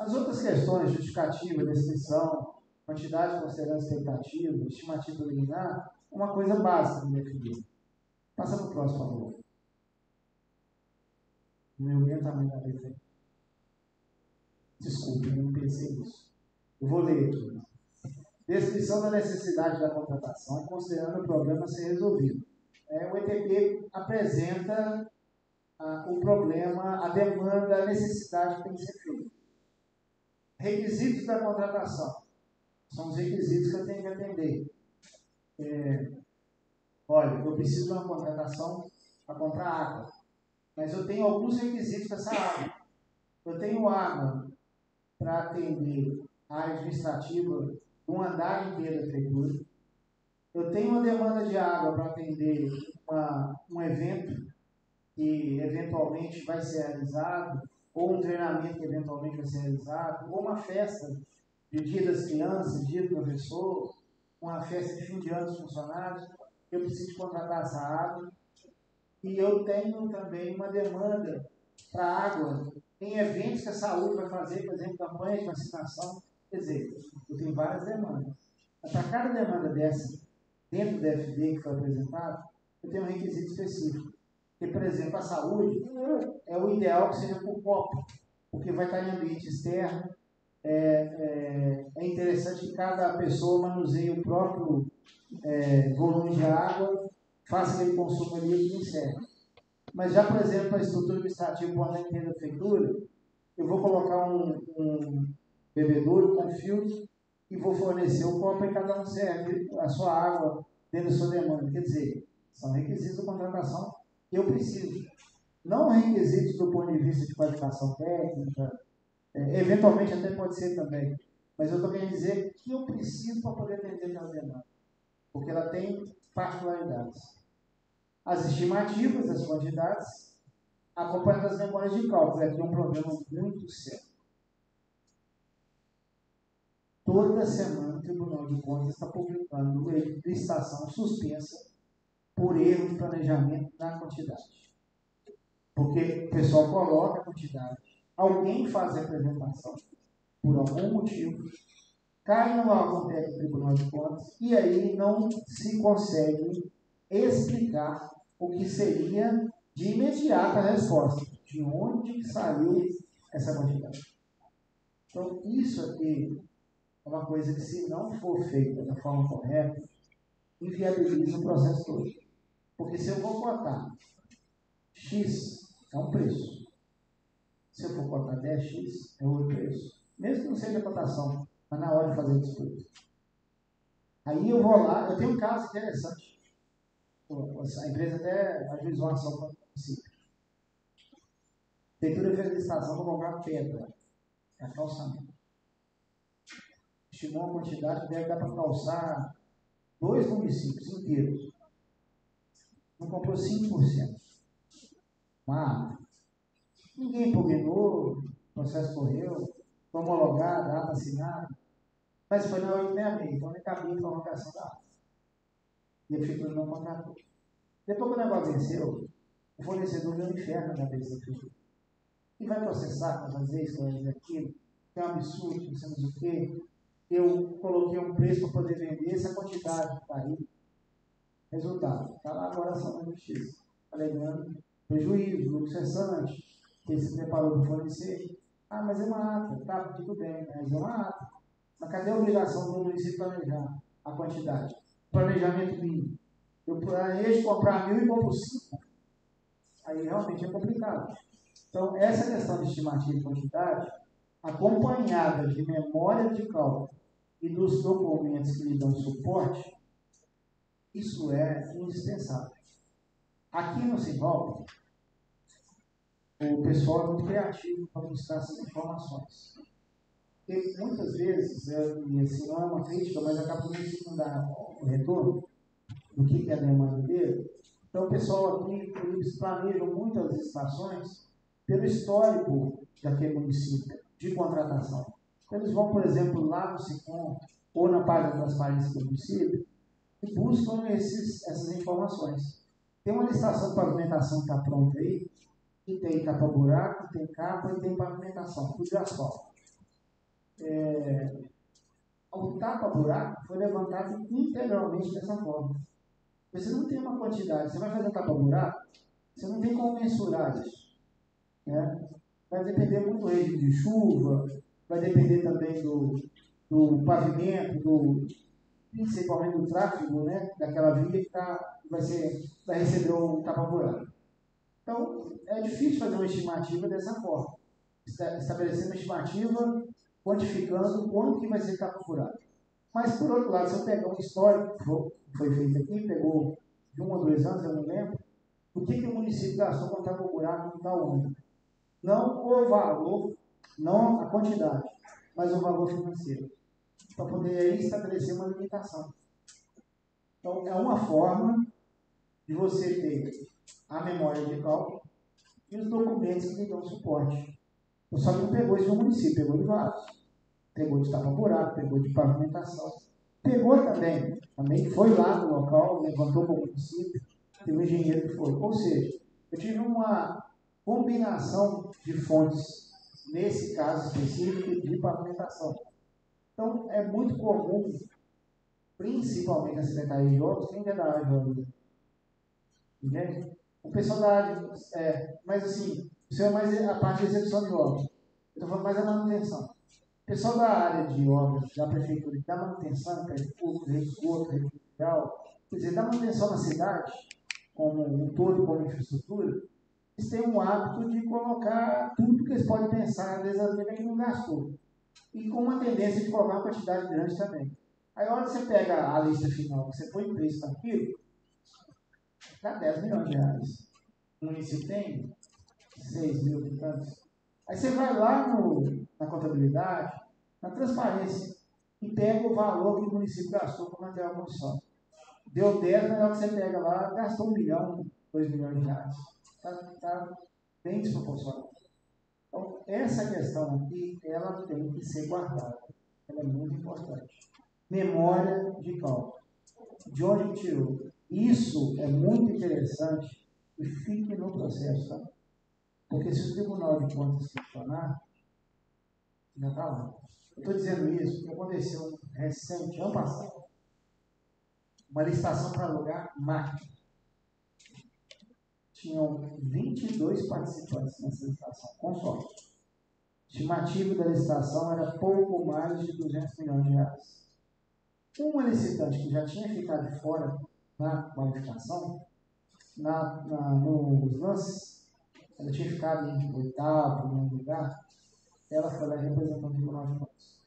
As outras questões, justificativa, descrição, quantidade considerando expectativa, estimativa liminar, uma coisa básica de definir. Passa para o próximo, por favor. O meu tamanho da letra. Desculpe, eu não pensei nisso. Eu vou ler aqui. Descrição da necessidade da contratação, considerando o problema a ser resolvido. O ETP apresenta o problema, a demanda, a necessidade que tem que ser feita. Requisitos da contratação. São os requisitos que eu tenho que atender. Olha, eu preciso de uma contratação para comprar água. Mas eu tenho alguns requisitos dessa água. Eu tenho água para atender a área administrativa, um andar inteiro da prefeitura. Eu tenho uma demanda de água para atender um evento que eventualmente vai ser realizado, ou um treinamento que eventualmente vai ser realizado, ou uma festa de dia das crianças, dia do professor, uma festa de fim de ano dos funcionários. Eu preciso contratar essa água. E eu tenho também uma demanda para água em eventos que a saúde vai fazer, por exemplo, campanha de vacinação. Quer dizer, eu tenho várias demandas. Mas para cada demanda dessa, dentro do FD que foi apresentado, eu tenho um requisito específico. Porque, por exemplo, a saúde é o ideal que seja por copo, porque vai estar em ambiente externo. É interessante que cada pessoa manuseie o próprio volume de água, faça aquele consumo ali e encerre. Mas já, por exemplo, para a estrutura administrativa por andar inteiro da prefeitura, eu vou colocar um bebedouro com filtro e vou fornecer o copo e cada um serve a sua água dentro da sua demanda. Quer dizer, são requisitos de contratação que eu preciso. Não requisitos do ponto de vista de qualificação técnica, eventualmente até pode ser também, mas eu estou querendo dizer que eu preciso para poder atender aquela demanda, porque ela tem particularidades. As estimativas das quantidades, acompanhando as memórias de cálculo. Aqui é um problema muito sério. Toda semana o Tribunal de Contas está publicando licitação suspensa por erro de planejamento na quantidade. Porque o pessoal coloca a quantidade, alguém faz a apresentação por algum motivo, cai no órgão técnico do Tribunal de Contas e aí não se consegue explicar o que seria de imediata a resposta, de onde saiu essa quantidade. Então, isso aqui é uma coisa que, se não for feita da forma correta, inviabiliza o processo todo. Porque se eu vou cotar X, é um preço. Se eu for cotar 10X, é outro preço. Mesmo que não seja cotação, mas na hora de fazer o estudo. Aí eu vou lá, eu tenho um caso interessante. A empresa até ajuizou uma ação para o município. A prefeitura fez a licitação para comprar pedra, calçamento. Estimou uma quantidade que deve dar para calçar 2 municípios inteiros. Não comprou 5%. Mas ninguém impugnou, o processo correu, foi homologado, a ata assinada, mas foi na 866, então nem cabia a prorrogação da ata. E a prefeitura não contratou. Depois que o negócio venceu, o fornecedor deu um inferno na cabeça da prefeitura. E vai processar, vai fazer isso, vai fazer aquilo, que é um absurdo, não sei o quê. Eu coloquei um preço para poder vender essa quantidade que está aí. Resultado, está lá agora a ação da justiça, alegando prejuízo, lucro cessante, que ele se preparou para fornecer. Ah, mas é uma ata, tá, tudo bem, mas é uma ata. Mas cadê a obrigação do município planejar a quantidade? Planejamento mínimo. Eu planejo comprar 1.000 e compro 5. Aí realmente é complicado. Então, essa questão de estimativa de quantidade, acompanhada de memória de cálculo e dos documentos que lhe dão suporte, isso é indispensável. Aqui no Simbol, o pessoal é muito criativo para buscar essas informações. Porque muitas vezes, e assim, não é uma crítica, mas acaba não dar o retorno do que é a demanda dele. Então, o pessoal aqui, eles planejam muitas licitações pelo histórico daquele município de contratação. Então, eles vão, por exemplo, lá no SICOM ou na página das páginas do município e buscam essas informações. Tem uma licitação de pavimentação que está pronta aí, que tem tapa-buraco, tem capa e tem pavimentação, tudo de asfalto. o tapa-buraco foi levantado integralmente dessa forma. Você não tem uma quantidade, você vai fazer tapa-buraco, você não tem como mensurar isso. Né? Vai depender muito do regime de chuva, vai depender também do pavimento, principalmente do tráfego, né? Daquela via que vai receber o tapa-buraco. Então, é difícil fazer uma estimativa dessa forma. Estabelecer uma estimativa quantificando quanto que vai ser tapa-buraco. Mas, por outro lado, se eu pegar um histórico que foi feito aqui, pegou de 1 a 2 anos, eu não lembro, o que o município gastou com tapa-buraco em tal ano? Não o valor, não a quantidade, mas o valor financeiro, para poder aí estabelecer uma limitação. Então, é uma forma de você ter a memória de cálculo e os documentos que lhe dão suporte. Só que não pegou isso no município, pegou de vários. Pegou de tapa-buraco, pegou de pavimentação. Pegou também foi lá no local, levantou para o município, teve um engenheiro que foi. Ou seja, eu tive uma combinação de fontes, nesse caso específico, de pavimentação. Então, é muito comum, principalmente na Secretaria de Obras, quem é da área de obras? Entende? O pessoal da área, mas assim, isso é mais a parte de execução de obras. Eu estou falando mais da manutenção. O pessoal da área de obras, da prefeitura, da manutenção, prédio público, rede de esgoto, rede industrial, quer dizer, da manutenção na cidade, como um todo, como infraestrutura, eles têm um hábito de colocar tudo que eles podem pensar, às vezes é que não gastou. E com uma tendência de colocar uma quantidade grande também. Aí, a hora que você pega a lista final, você põe preço naquilo, dá 10 milhões de reais. O município tem 6 mil habitantes. Aí você vai lá na contabilidade, na transparência, e pega o valor que o município gastou com material de construção. Deu 10, mas na hora que você pega lá, gastou 1 milhão, 2 milhões de reais. Está bem desproporcional. Então, essa questão aqui, ela tem que ser guardada. Ela é muito importante. Memória de cálculo. De onde tirou? Isso é muito interessante e fique no processo, tá? Porque se o Tribunal de Contas funcionar, já está lá. Eu estou dizendo isso porque aconteceu recente, ano passado, uma licitação para alugar máquina. Tinham 22 participantes nessa licitação, consórcio. Estimativa da licitação era pouco mais de 200 milhões de reais. Uma licitante que já tinha ficado de fora na qualificação, nos lances, ela tinha ficado em oitavo, no lugar, ela foi lá representando o Tribunal de Contas,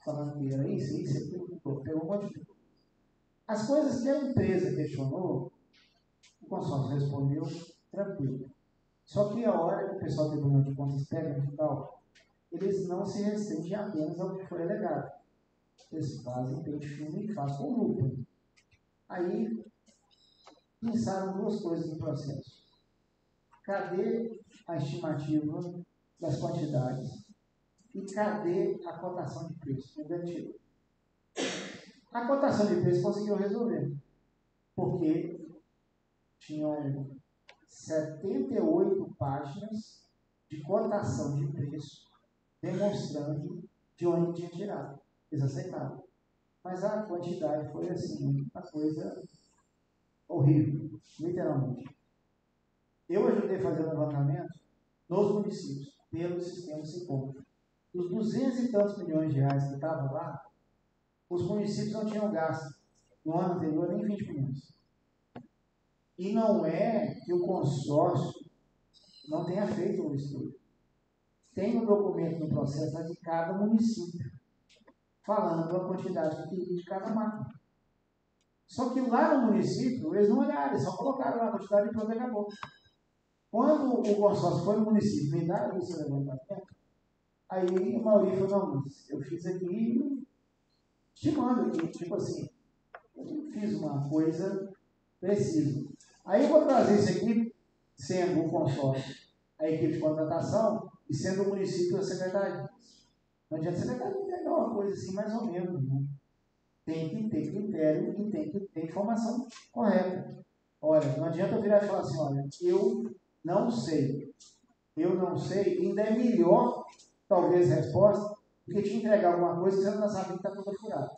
falando que era isso, aquilo, pegou um monte de coisa. As coisas que a empresa questionou, o consórcio respondeu tranquilo. Só que a hora que o pessoal do Tribunal de Contas pega no final, eles não se restringem apenas ao que foi alegado. Eles fazem pente fino e fazem com lupa. Aí, pensaram duas coisas no processo. Cadê a estimativa das quantidades? E cadê a cotação de preço? Negativo. A cotação de preço conseguiu resolver, porque tinham 78 páginas de cotação de preço demonstrando de onde tinha tirado. Eles aceitaram. Mas a quantidade foi assim, uma coisa horrível, literalmente. Eu ajudei a fazer o levantamento nos municípios, pelo sistema Sicom. Dos 200 e tantos milhões de reais que estavam lá, os municípios não tinham gasto no ano anterior nem 20 milhões. E não é que o consórcio não tenha feito um estudo. Tem um documento no processo de cada município, falando da quantidade que queria de cada máquina. Só que lá no município, eles não olharam, eles só colocaram lá a quantidade de pronto e acabou. Quando o consórcio foi no município, me dá esse levantamento, aí a maioria falou, não, eu fiz aqui, estimando aqui, tipo assim, eu não fiz uma coisa precisa. Aí eu vou trazer isso aqui, sendo o consórcio, a equipe de contratação, e sendo o município a secretaria. Não adianta a secretaria pegar uma coisa assim, mais ou menos, né? Tem que ter critério e tem que ter informação correta. Olha, não adianta eu virar e falar assim, olha, eu não sei, ainda é melhor, talvez, a resposta, do que te entregar alguma coisa que você não sabe que está toda furada.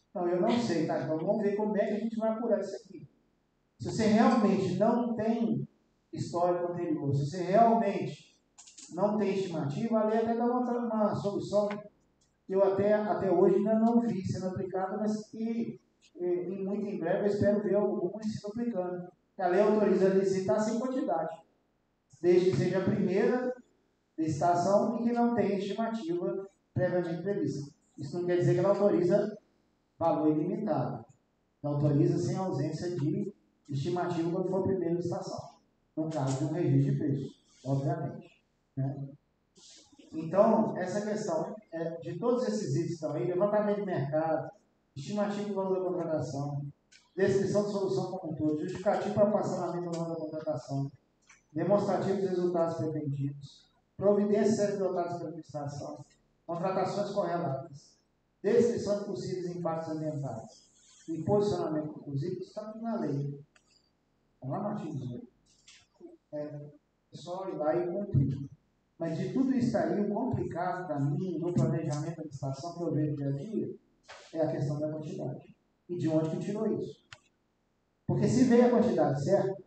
Então, eu não sei, tá? Então, vamos ver como é que a gente vai apurar isso aqui. Se você realmente não tem histórico anterior, se você realmente não tem estimativa, a lei até dá uma solução que eu até hoje ainda não vi sendo aplicada, mas que muito em breve eu espero ver algum município aplicando. A lei autoriza a licitar sem quantidade, desde que seja a primeira licitação e que não tenha estimativa previamente prevista. Isso não quer dizer que ela autoriza valor ilimitado. Ela autoriza sem ausência de estimativa quando for a primeira licitação, no caso de um registro de preço, obviamente. Né? Então, essa questão de todos esses itens que estão aí, levantamento de mercado, estimativa do valor da contratação, descrição de solução como um todo, justificativo para parcelamento do valor da contratação, demonstrativo dos resultados pretendidos, providências adotadas pela administração, contratações correlatas, descrição de possíveis impactos ambientais e posicionamento conclusivo, está tudo na lei. Está lá no artigo 18. É só ir lá e cumprir. Mas de tudo isso aí, o complicado para mim, no planejamento da licitação que eu vejo dia a dia, é a questão da quantidade. E de onde que tirou isso? Porque se veio a quantidade certa,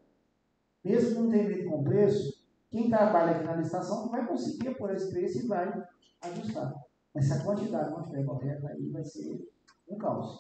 mesmo que não tenha vindo com preço, quem trabalha aqui na licitação vai conseguir por esse preço e vai ajustar. Mas se a quantidade não estiver correta, aí vai ser um caos.